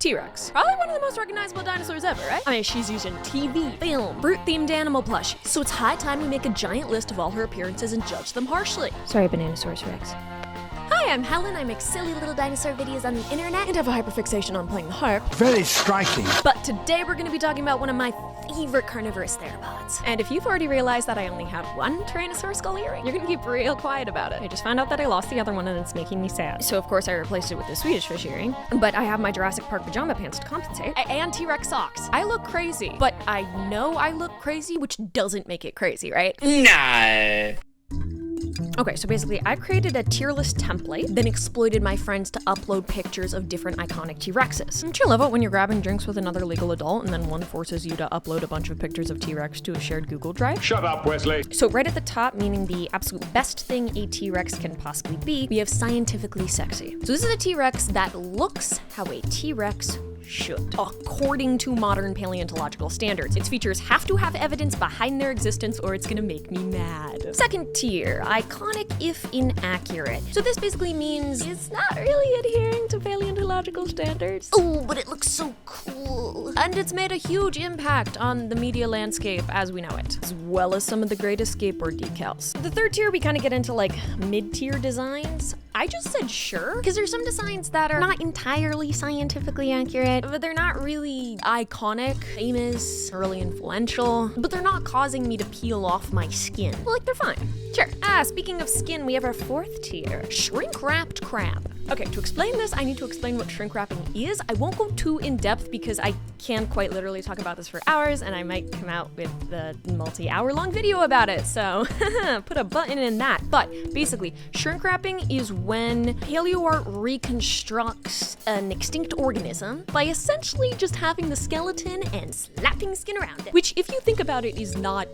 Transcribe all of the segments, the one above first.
T-Rex. Probably one of the most recognizable dinosaurs ever, right? I mean, she's used in TV, film, fruit-themed animal plush, so it's high time we make a giant list of all her appearances and judge them harshly. Sorry, Bananasaurus Rex. Hi, I'm Helen. I make silly little dinosaur videos on the internet and have a hyperfixation on playing the harp. Very striking. But today we're going to be talking about one of my favorite carnivorous theropods. And if you've already realized that I only have one Tyrannosaurus skull earring, you're going to keep real quiet about it. I just found out that I lost the other one and it's making me sad. So of course I replaced it with a Swedish fish earring. But I have my Jurassic Park pajama pants to compensate. And T-Rex socks. I look crazy. But I know I look crazy, which doesn't make it crazy, right? Nah. Okay, so basically I created a tier list template, then exploited my friends to upload pictures of different iconic T-Rexes. Don't you love it when you're grabbing drinks with another legal adult and then one forces you to upload a bunch of pictures of T-Rex to a shared Google Drive? Shut up, Wesley. So right at the top, meaning the absolute best thing a T-Rex can possibly be, we have scientifically sexy. So this is a T-Rex that looks how a T-Rex should, according to modern paleontological standards. Its features have to have evidence behind their existence or it's gonna make me mad. Second tier, iconic if inaccurate. So this basically means it's not really adhering to paleontological standards. Oh, but it looks so cool. And it's made a huge impact on the media landscape as we know it, as well as some of the greatest skateboard decals. The third tier, we kind of get into like mid-tier designs. I just said sure, because there's some designs that are not entirely scientifically accurate, but they're not really iconic, famous, or really influential, but they're not causing me to peel off my skin. Like, they're fine. Sure. Speaking of skin, we have our fourth tier, shrink-wrapped crab. Okay, to explain this, I need to explain what shrink wrapping is. I won't go too in-depth because I can quite literally talk about this for hours and I might come out with the multi-hour long video about it, so put a button in that. But basically, shrink wrapping is when paleoart reconstructs an extinct organism by essentially just having the skeleton and slapping skin around it. Which, if you think about it, is not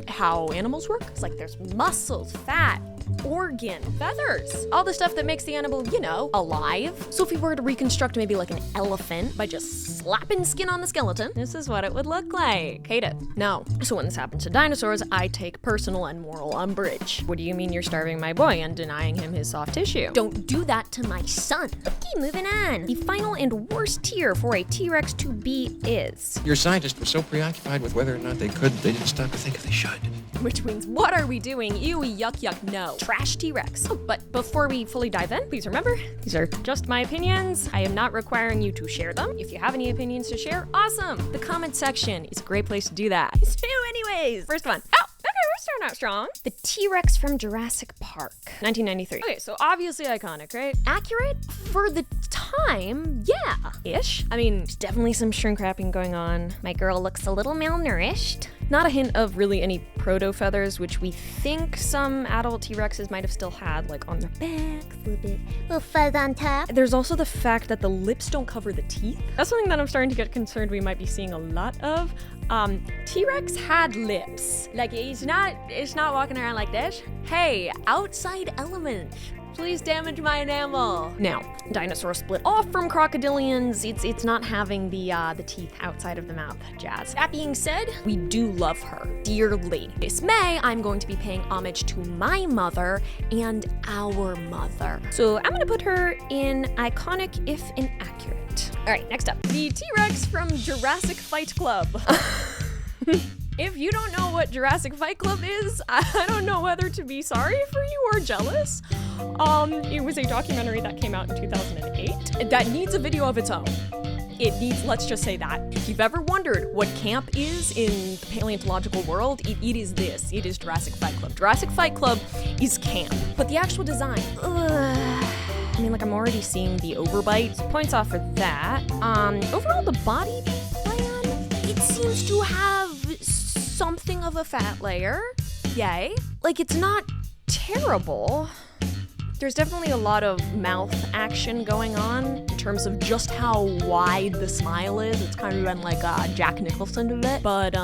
how animals work. It's like there's muscles, fat, organ, feathers, all the stuff that makes the animal, you know, alive. So if we were to reconstruct maybe like an elephant by just slapping skin on the skeleton, this is what it would look like. Hate it. No. So when this happens to dinosaurs, I take personal and moral umbrage. What do you mean you're starving my boy and denying him his soft tissue? Don't do that to my son. Okay, moving on. The final and worst tier for a T-Rex to be is... Your scientists were so preoccupied with whether or not they could, they didn't stop to think if they should. Which means, what are we doing? Ew, yuck, yuck, no. Trash T-Rex. Oh, but before we fully dive in, please remember, these are just my opinions. I am not requiring you to share them. If you have any opinions to share, awesome. The comment section is a great place to do that. It's two anyways. First one. Oh, okay, we're starting out strong. The T-Rex from Jurassic Park, 1993. Okay, so obviously iconic, right? Accurate for the time, yeah, ish. I mean, there's definitely some shrink wrapping going on. My girl looks a little malnourished. Not a hint of really any proto-feathers, which we think some adult T-Rexes might have still had, like on their backs, a little fuzz on top. There's also the fact that the lips don't cover the teeth. That's something that I'm starting to get concerned we might be seeing a lot of. T-Rex had lips. Like, it's not walking around like this. Hey, outside element. Please damage my enamel. Now, dinosaurs split off from crocodilians. It's not having the teeth outside of the mouth jazz. That being said, we do love her dearly. This May, I'm going to be paying homage to my mother and our mother. So I'm gonna put her in iconic if inaccurate. All right, next up, the T-Rex from Jurassic Fight Club. If you don't know what Jurassic Fight Club is, I don't know whether to be sorry for you or jealous. It was a documentary that came out in 2008 that needs a video of its own. It needs, let's just say that. If you've ever wondered what camp is in the paleontological world, it is this. It is Jurassic Fight Club. Jurassic Fight Club is camp. But the actual design, I mean, like, I'm already seeing the overbite. So points off for that. Overall, the body plan, it seems to have something of a fat layer. Yay. Like, it's not terrible. There's definitely a lot of mouth action going on in terms of just how wide the smile is. It's kind of been like Jack Nicholson to it. But,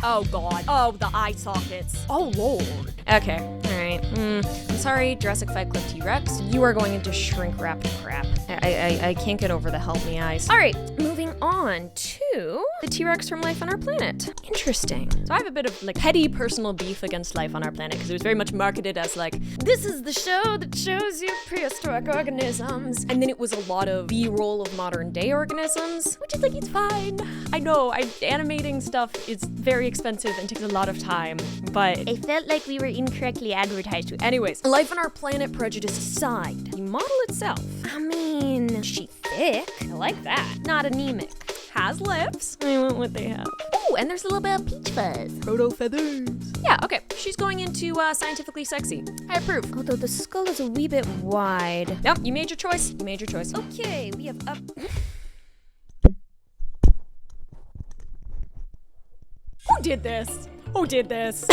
oh god. Oh, the eye sockets. Oh lord. Okay, alright. I'm sorry, Jurassic Fight Club T-Rex. You are going into shrink-wrapped crap. I can't get over the help me eyes. Alright, moving on to you the T-Rex from Life on Our Planet. Interesting. So I have a bit of like petty personal beef against Life on Our Planet because it was very much marketed as like, this is the show that shows you prehistoric organisms. And then it was a lot of B-roll of modern day organisms, which is like, it's fine. I know, animating stuff is very expensive and takes a lot of time, but I felt like we were incorrectly advertised to. Anyways, Life on Our Planet prejudice aside, the model itself, I mean, she's thick. I like that. Not anemic. Has lips. I want what they have. Oh, and there's a little bit of peach fuzz. Proto feathers. Yeah, okay. She's going into scientifically sexy. I approve. Although the skull is a wee bit wide. Nope, you made your choice. You made your choice. Okay, we have up. Who did this? Who did this?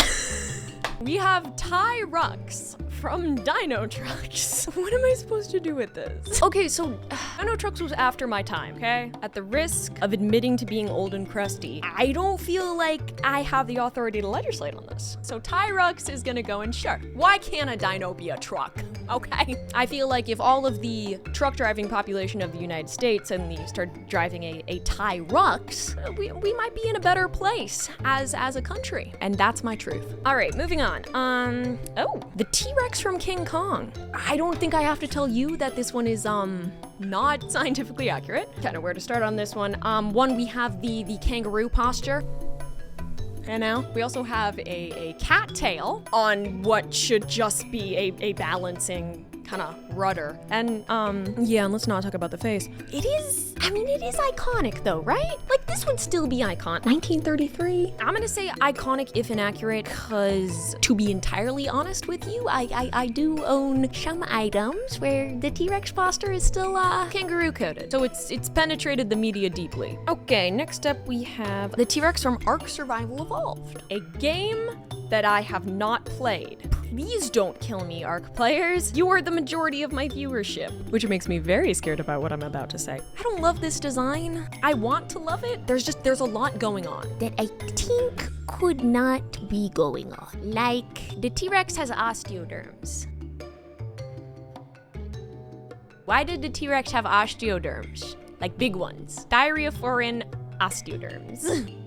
We have T-Rex from Dino Trucks. What am I supposed to do with this? Okay, so Dino Trucks was after my time, okay? At the risk of admitting to being old and crusty, I don't feel like I have the authority to legislate on this. So T-Rex is gonna go and sure, why can't a dino be a truck? Okay? I feel like if all of the truck driving population of the United States suddenly started driving a T-Rex, we might be in a better place as a country. And that's my truth. All right, moving on. Oh, the T-Rex from King Kong. I don't think I have to tell you that this one is, not scientifically accurate. Kind of where to start on this one. One, we have the kangaroo posture. And now we also have a cat tail on what should just be a balancing kind of rudder. And, yeah, and let's not talk about the face. It is iconic though, right? Like, this would still be iconic. 1933? I'm gonna say iconic if inaccurate, because to be entirely honest with you, I do own some items where the T-Rex posture is still, kangaroo coated. So it's penetrated the media deeply. Okay, next up we have the T-Rex from Ark Survival Evolved, a game that I have not played. Please don't kill me, Ark players. You are the majority of my viewership, which makes me very scared about what I'm about to say. I don't love this design. I want to love it. There's a lot going on that I think could not be going on. Like, the T-Rex has osteoderms. Why did the T-Rex have osteoderms? Like big ones. Diarrhea-foreign osteoderms.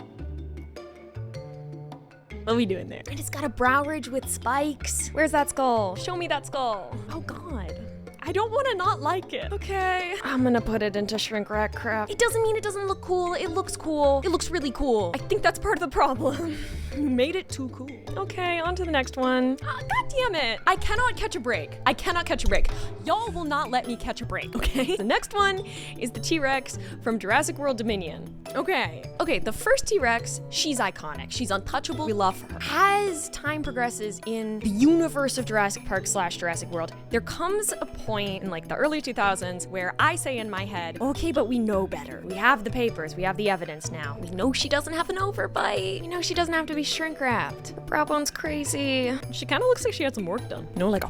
What are we doing there? And it's got a brow ridge with spikes. Where's that skull? Show me that skull. Oh God. I don't want to not like it. Okay. I'm gonna put it into shrink wrap crap. It doesn't mean it doesn't look cool. It looks cool. It looks really cool. I think that's part of the problem. You made it too cool. Okay, on to the next one. God damn it. I cannot catch a break. I cannot catch a break. Y'all will not let me catch a break, okay? The next one is the T-Rex from Jurassic World Dominion. Okay, the first T-Rex, she's iconic. She's untouchable. We love her. As time progresses in the universe of Jurassic Park / Jurassic World, there comes a point in like the early 2000s where I say in my head, okay, but we know better. We have the papers. We have the evidence now. We know she doesn't have an overbite. We know she doesn't have to be shrink wrapped. Her brow bone's crazy. She kind of looks like she had some work done. You know, like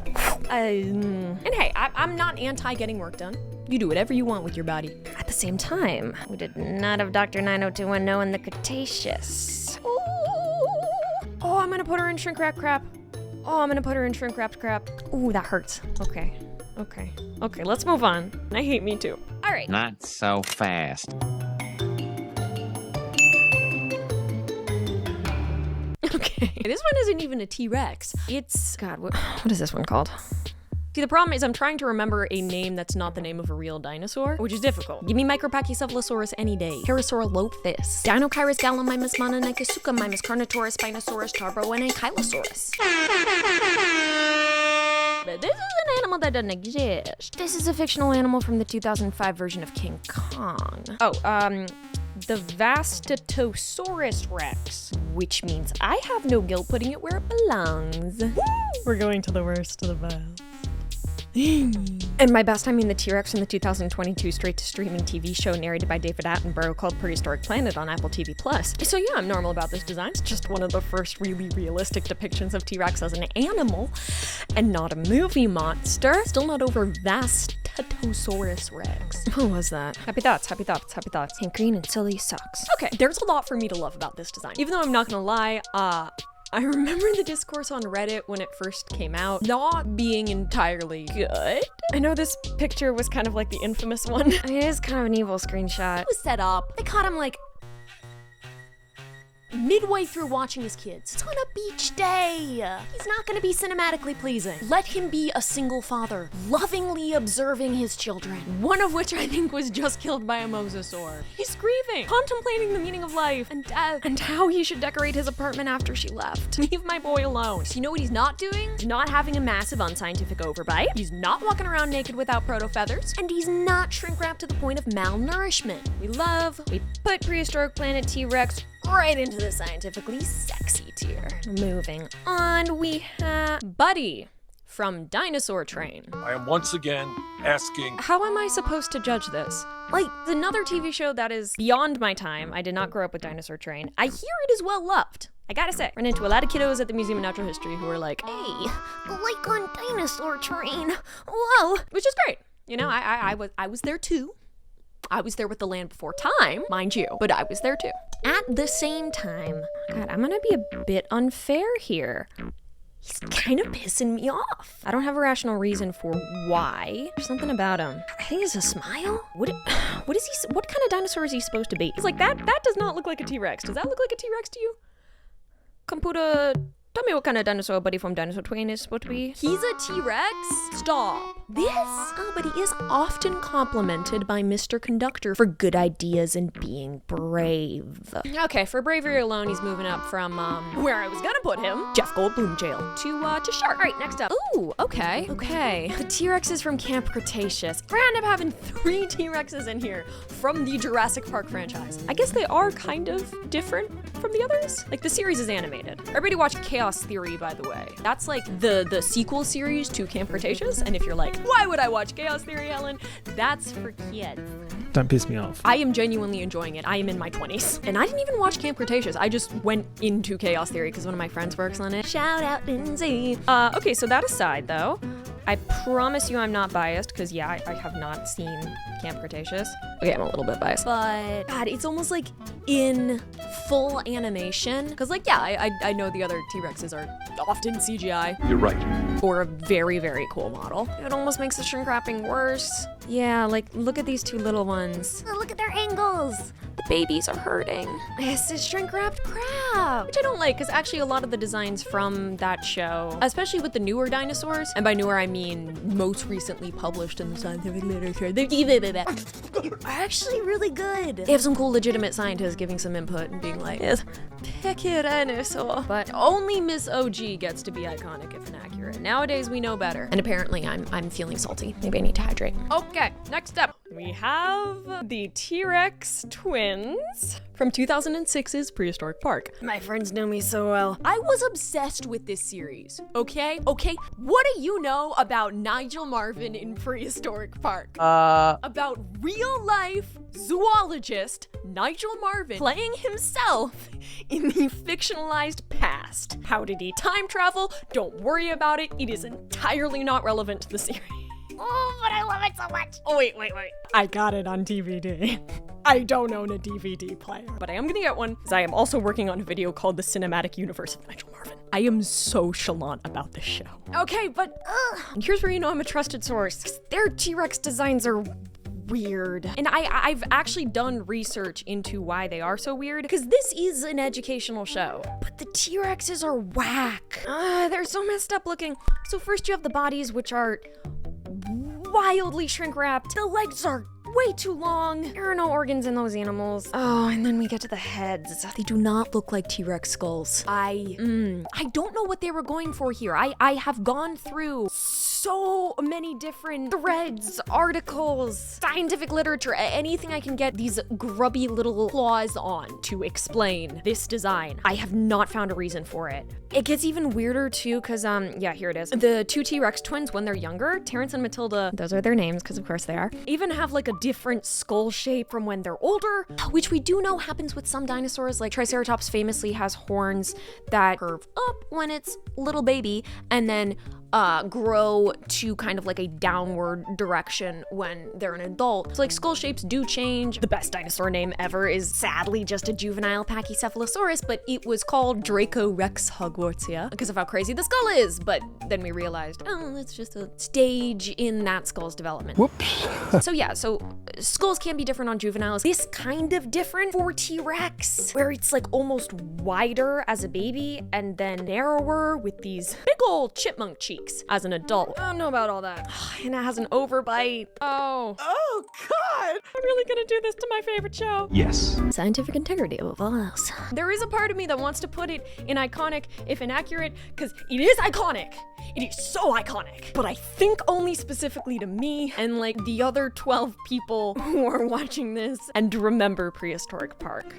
and hey, I'm not anti getting work done. You do whatever you want with your body. At the same time, we did not have Dr. 90210 in the Cretaceous. Oh, I'm gonna put her in shrink wrap crap. Oh, I'm gonna put her in shrink wrapped crap. Ooh, that hurts. Okay, let's move on. I hate me too. All right. Not so fast. Okay, this one isn't even a T-Rex. It's, God, what is this one called? See, the problem is I'm trying to remember a name that's not the name of a real dinosaur, which is difficult. Give me Micropachycephalosaurus any day. Parasaurolophus. Dinocyrus, Gallimimus, Mononicus, Suchomimus, Carnotaurus, Spinosaurus, Tarbo, and Ankylosaurus. But this is an animal that doesn't exist. This is a fictional animal from the 2005 version of King Kong. Oh, the Vastatosaurus Rex, which means I have no guilt putting it where it belongs. We're going to the worst of the best. And by best, I mean the T-Rex from the 2022 straight-to-streaming TV show narrated by David Attenborough called Prehistoric Planet on Apple TV+. So yeah, I'm normal about this design. It's just one of the first really realistic depictions of T-Rex as an animal and not a movie monster. Still not over Vastatosaurus Rex. What was that? Happy thoughts. Hank Green and silly socks. Okay, there's a lot for me to love about this design. Even though I'm not gonna lie, I remember the discourse on Reddit when it first came out not being entirely good. I know this picture was kind of like the infamous one. It is kind of an evil screenshot. It was set up. They caught him like midway through watching his kids. It's on a beach day. He's not gonna be cinematically pleasing. Let him be a single father, lovingly observing his children, one of which I think was just killed by a mosasaur. He's grieving, contemplating the meaning of life and death, and how he should decorate his apartment after she left. Leave my boy alone. So you know what he's not doing? He's not having a massive unscientific overbite. He's not walking around naked without proto feathers, and he's not shrink wrapped to the point of malnourishment. We put Prehistoric Planet T-Rex right into the scientifically sexy tier. Moving on, we have Buddy from Dinosaur Train. I am once again asking, how am I supposed to judge this? Like, another TV show that is beyond my time. I did not grow up with Dinosaur Train. I hear it is well loved. I gotta say, run into a lot of kiddos at the Museum of Natural History who are like, hey, like on Dinosaur Train, whoa, which is great. You know, I was there too. I was there with the Land Before Time, mind you, but I was there too. At the same time, God, I'm gonna be a bit unfair here. He's kind of pissing me off. I don't have a rational reason for why. There's something about him. I think it's a smile. What kind of dinosaur is he supposed to be? He's like, that does not look like a T-Rex. Does that look like a T-Rex to you? Computer, tell me what kind of dinosaur Buddy from Dinosaur Train is supposed to be. He's a T-Rex? Stop. But he is often complimented by Mr. Conductor for good ideas and being brave. Okay, for bravery alone, he's moving up from, where I was gonna put him, Jeff Goldblum jail, to Shark. All right, next up. Ooh, okay. The T-Rexes from Camp Cretaceous. We're gonna end up having 3 T-Rexes in here from the Jurassic Park franchise. I guess they are kind of different from the others. Like, the series is animated. Everybody watch Chaos Theory, by the way. That's like the sequel series to Camp Cretaceous, and if you're like, why would I watch Chaos Theory, Helen? That's for kids. Don't piss me off. I am genuinely enjoying it. I am in my 20s. And I didn't even watch Camp Cretaceous. I just went into Chaos Theory because one of my friends works on it. Shout out, Lindsay. Okay, so that aside, though, I promise you I'm not biased, because yeah, I have not seen Camp Cretaceous. Okay, I'm a little bit biased. But, God, it's almost like in full animation. Because, like, yeah, I know the other T-Rexes are often CGI. you're right. Or a very, very cool model. It almost makes the shrink wrapping worse. Yeah, like, look at these 2 little ones. Oh, look at their angles. The babies are hurting. This is shrink wrapped crap. Which I don't like, because actually a lot of the designs from that show, especially with the newer dinosaurs, and by newer I mean most recently published in the scientific literature, are actually really good. They have some cool legitimate scientists giving some input and being like, yes, pick your dinosaur. But only Miss OG gets to be iconic if inaccurate. Nowadays we know better. And apparently I'm feeling salty. Maybe I need to hydrate. Okay, next up. We have the T-Rex twins from 2006's Prehistoric Park. My friends know me so well. I was obsessed with this series, okay? What do you know about Nigel Marven in Prehistoric Park? About real-life zoologist Nigel Marven playing himself in the fictionalized past. How did he time travel? Don't worry about it. It is entirely not relevant to the series. Oh, but I love it so much. Oh, wait. I got it on DVD. I don't own a DVD player, but I am gonna get one because I am also working on a video called The Cinematic Universe of Nigel Marven. I am so chalant about this show. Okay, but and here's where you know I'm a trusted source. Their T-Rex designs are weird. And I've actually done research into why they are so weird, because this is an educational show. But the T-Rexes are whack. They're so messed up looking. So first you have the bodies, which are wildly shrink wrapped. The legs are way too long. There are no organs in those animals. Oh, and then we get to the heads. They do not look like T-Rex skulls. I don't know what they were going for here. I have gone through so many different threads, articles, scientific literature, anything I can get these grubby little claws on to explain this design. I have not found a reason for it. It gets even weirder too, because yeah, here it is. The 2 T-Rex twins, when they're younger, Terrence and Matilda, those are their names because of course they are, even have like a different skull shape from when they're older, which we do know happens with some dinosaurs. Like Triceratops famously has horns that curve up when it's little baby and then grow to kind of like a downward direction when they're an adult. So like skull shapes do change. The best dinosaur name ever is sadly just a juvenile Pachycephalosaurus, but it was called Dracorex hogwartsia because of how crazy the skull is. But then we realized, oh, it's just a stage in that skull's development. Whoops. So yeah, so skulls can be different on juveniles. This kind of different for T-Rex, where it's like almost wider as a baby and then narrower with these big old chipmunk cheeks as an adult. I don't know about all that. And it has an overbite. Oh God! I'm really gonna do this to my favorite show. Yes. Scientific integrity above all else. There is a part of me that wants to put it in iconic, if inaccurate, because it is iconic. It is so iconic. But I think only specifically to me and like the other 12 people who are watching this and remember Prehistoric Park.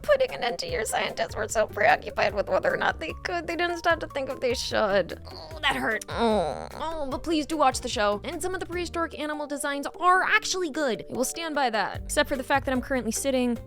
Putting an end to your scientists were so preoccupied with whether or not they could, they didn't stop to think if they should. Oh, that hurt. Oh, but please do watch the show. And some of the prehistoric animal designs are actually good. I will stand by that. Except for the fact that I'm currently sitting.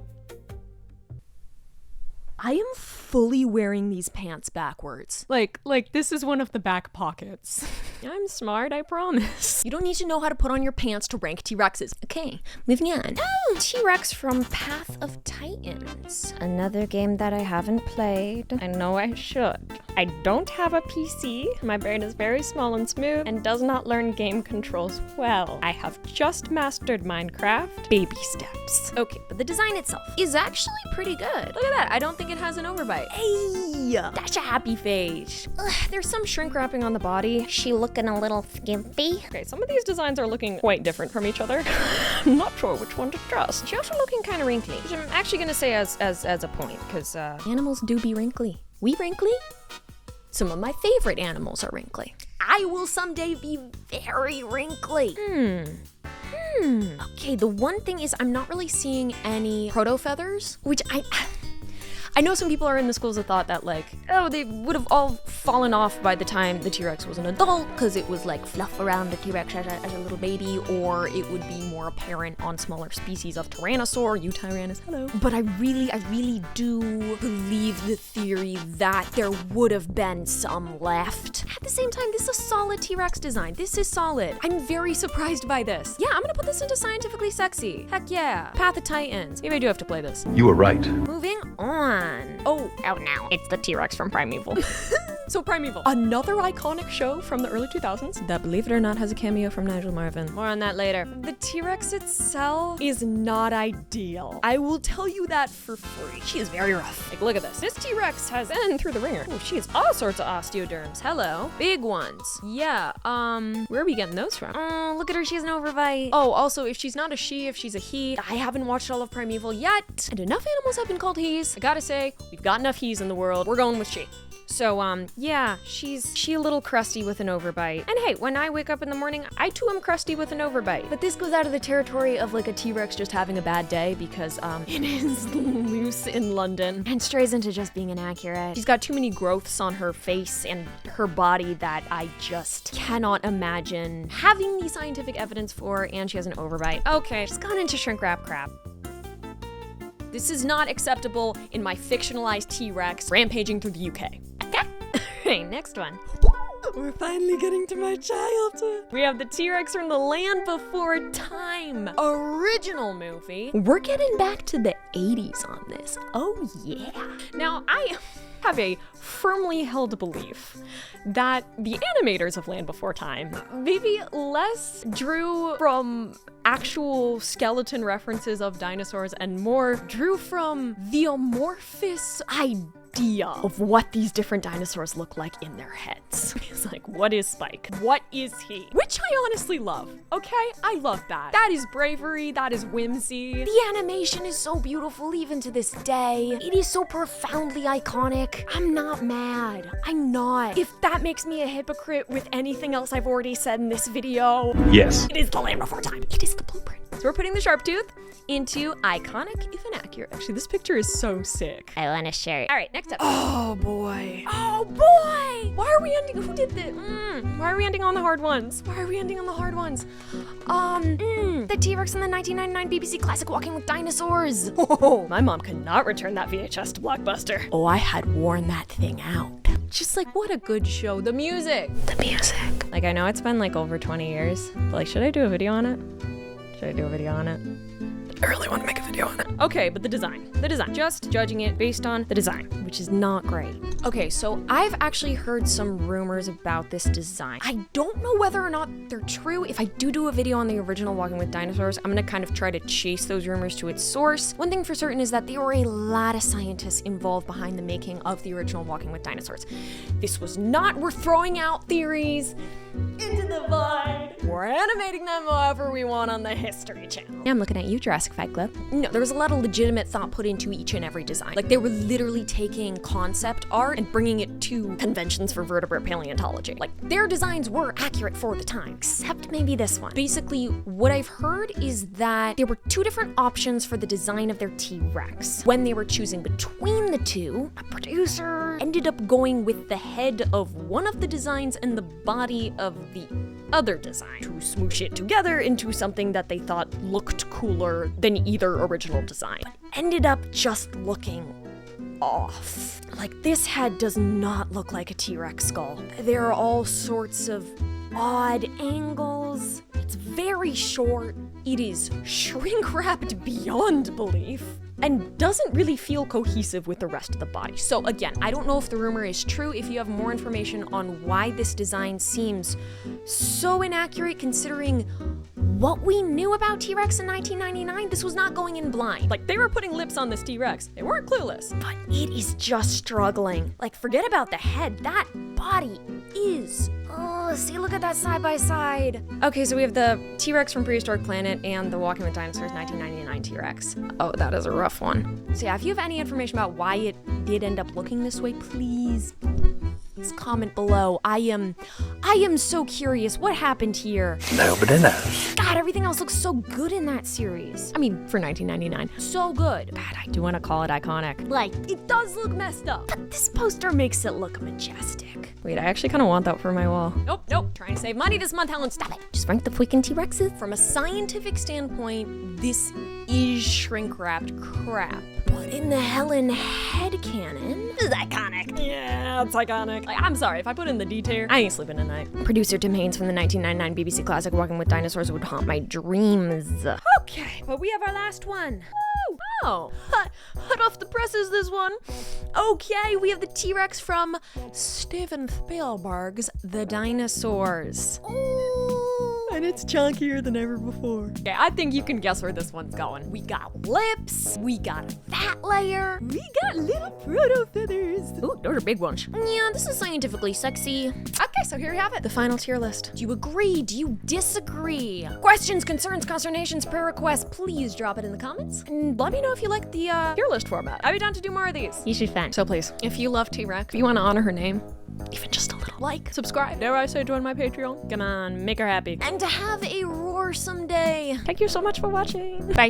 I am fully wearing these pants backwards. Like this is one of the back pockets. I'm smart, I promise. You don't need to know how to put on your pants to rank T-Rexes. Okay, moving on. Oh, T-Rex from Path of Titans. Another game that I haven't played. I know I should. I don't have a PC. My brain is very small and smooth and does not learn game controls well. I have just mastered Minecraft. Baby steps. Okay, but the design itself is actually pretty good. Look at that. I don't think it has an overbite. Hey, that's a happy face. Ugh, there's some shrink wrapping on the body. She looking a little skimpy. Okay, some of these designs are looking quite different from each other. I'm not sure which one to trust. She's also looking kind of wrinkly, which I'm actually gonna say as a point, because animals do be wrinkly. We wrinkly? Some of my favorite animals are wrinkly. I will someday be very wrinkly. Okay, the one thing is I'm not really seeing any proto-feathers, which I know some people are in the schools of thought that like, oh, they would have all fallen off by the time the T-Rex was an adult because it was like fluff around the T-Rex as a little baby, or it would be more apparent on smaller species of Tyrannosaur, Eutyrannus, hello. But I really do believe the theory that there would have been some left. At the same time, this is a solid T-Rex design. This is solid. I'm very surprised by this. Yeah, I'm gonna put this into Scientifically Sexy. Heck yeah. Path of Titans. Maybe I do have to play this. You were right. Moving on. Oh no, it's the T-Rex from Primeval. So Primeval, another iconic show from the early 2000s that, believe it or not, has a cameo from Nigel Marven. More on that later. The T-Rex itself is not ideal. I will tell you that for free. She is very rough. Like, look at this. This T-Rex has been through the ringer. Oh, she has all sorts of osteoderms. Hello. Big ones. Yeah, where are we getting those from? Oh, look at her, she has an overbite. Oh, also, if she's not a she, if she's a he, I haven't watched all of Primeval yet, and enough animals have been called he's. I gotta say, we've got enough he's in the world. We're going with she. So, yeah, she's a little crusty with an overbite. And hey, when I wake up in the morning, I too am crusty with an overbite. But this goes out of the territory of like a T-Rex just having a bad day because, it is loose in London and strays into just being inaccurate. She's got too many growths on her face and her body that I just cannot imagine having the scientific evidence for, and she has an overbite. Okay, she's gone into shrink wrap crap. This is not acceptable in my fictionalized T-Rex rampaging through the UK. Okay? Alright, next one. We're finally getting to my childhood. We have the T-Rex from the Land Before Time original movie. We're getting back to the 80s on this. Oh yeah. Now, I have a firmly held belief that the animators of Land Before Time maybe less drew from actual skeleton references of dinosaurs and more drew from the amorphous idea of what these different dinosaurs look like in their heads. It's like, what is Spike? What is he? Which I honestly love, okay? I love that. That is bravery, that is whimsy. The animation is so beautiful even to this day. It is so profoundly iconic. I'm not mad. I'm not. If that makes me a hypocrite with anything else I've already said in this video, Yes. it is the Land Before Time. It is the blueprint. So we're putting the sharp tooth into iconic if inaccurate. Actually, this picture is so sick. I want to share it. All right, next up. Oh boy. Oh boy. Why are we ending? Who did this? Why are we ending on the hard ones? Why are we ending on the hard ones? The T-Rex in the 1999 BBC classic Walking with Dinosaurs. Oh, my mom could not return that VHS to Blockbuster. Oh, I had worn that thing out. Just like, what a good show. The music. The music. Like, I know it's been like over 20 years, but like, should I do a video on it? Should I do a video on it? I really want to make a video on it. Okay, but the design. Just judging it based on the design, which is not great. Okay, so I've actually heard some rumors about this design. I don't know whether or not they're true. If I do a video on the original Walking with Dinosaurs, I'm gonna kind of try to chase those rumors to its source. One thing for certain is that there were a lot of scientists involved behind the making of the original Walking with Dinosaurs. This was not, we're throwing out theories into the void. We're animating them however we want on the History Channel. Yeah, I'm looking at you, Jurassic Park Club. No, there was a lot of legitimate thought put into each and every design. Like, they were literally taking concept art and bringing it to conventions for vertebrate paleontology. Like, their designs were accurate for the time, except maybe this one. Basically, what I've heard is that there were two different options for the design of their T-Rex. When they were choosing between the two, a producer ended up going with the head of one of the designs and the body of the other design to smoosh it together into something that they thought looked cooler than either original design, but ended up just looking off. Like, this head does not look like a T-Rex skull. There are all sorts of odd angles. It's very short. It is shrink-wrapped beyond belief and doesn't really feel cohesive with the rest of the body. So again, I don't know if the rumor is true. If you have more information on why this design seems so inaccurate considering what we knew about T-Rex in 1999, this was not going in blind. Like, they were putting lips on this T-Rex. They weren't clueless. But it is just struggling. Like, forget about the head. That body is... Oh, see, look at that side by side. Okay, so we have the T-Rex from Prehistoric Planet and the Walking with Dinosaurs 1999 T-Rex. Oh, that is a rough one. So yeah, if you have any information about why it did end up looking this way, please comment below. I am so curious. What happened here? Nobody knows. God, everything else looks so good in that series. I mean, for 1999. So good. God, I do want to call it iconic. Like, it does look messed up, but this poster makes it look majestic. Wait, I actually kind of want that for my wall. Nope. Trying to save money this month, Helen. Stop it. Just rank the freaking T-Rexes. From a scientific standpoint, this is shrink-wrapped crap. But in the Helen headcanon, this is iconic. Yeah, it's iconic. Like, I'm sorry, if I put in the detail, I ain't sleeping tonight. Producer Tim Haynes from the 1999 BBC classic Walking with Dinosaurs would haunt my dreams. Okay, but we have our last one. Woo! Oh, hot off the presses, this one. Okay, we have the T-Rex from Steven Spielberg's The Dinosaurs. Ooh, and it's chunkier than ever before. Okay, I think you can guess where this one's going. We got lips, we got a fat layer, we got little proto feathers. Ooh, those are big ones. Yeah, this is scientifically sexy. Okay, so here we have it, the final tier list. Do you agree? Do you disagree? Questions, concerns, consternations, prayer requests, please drop it in the comments. And let me know if you like the tier list format. I'd be down to do more of these. You should fan. So please, if you love T-Rex, if you want to honor her name, even just a little, like, subscribe. Dare I say join my Patreon? Come on, make her happy. And to have a roarsome day. Thank you so much for watching. Bye.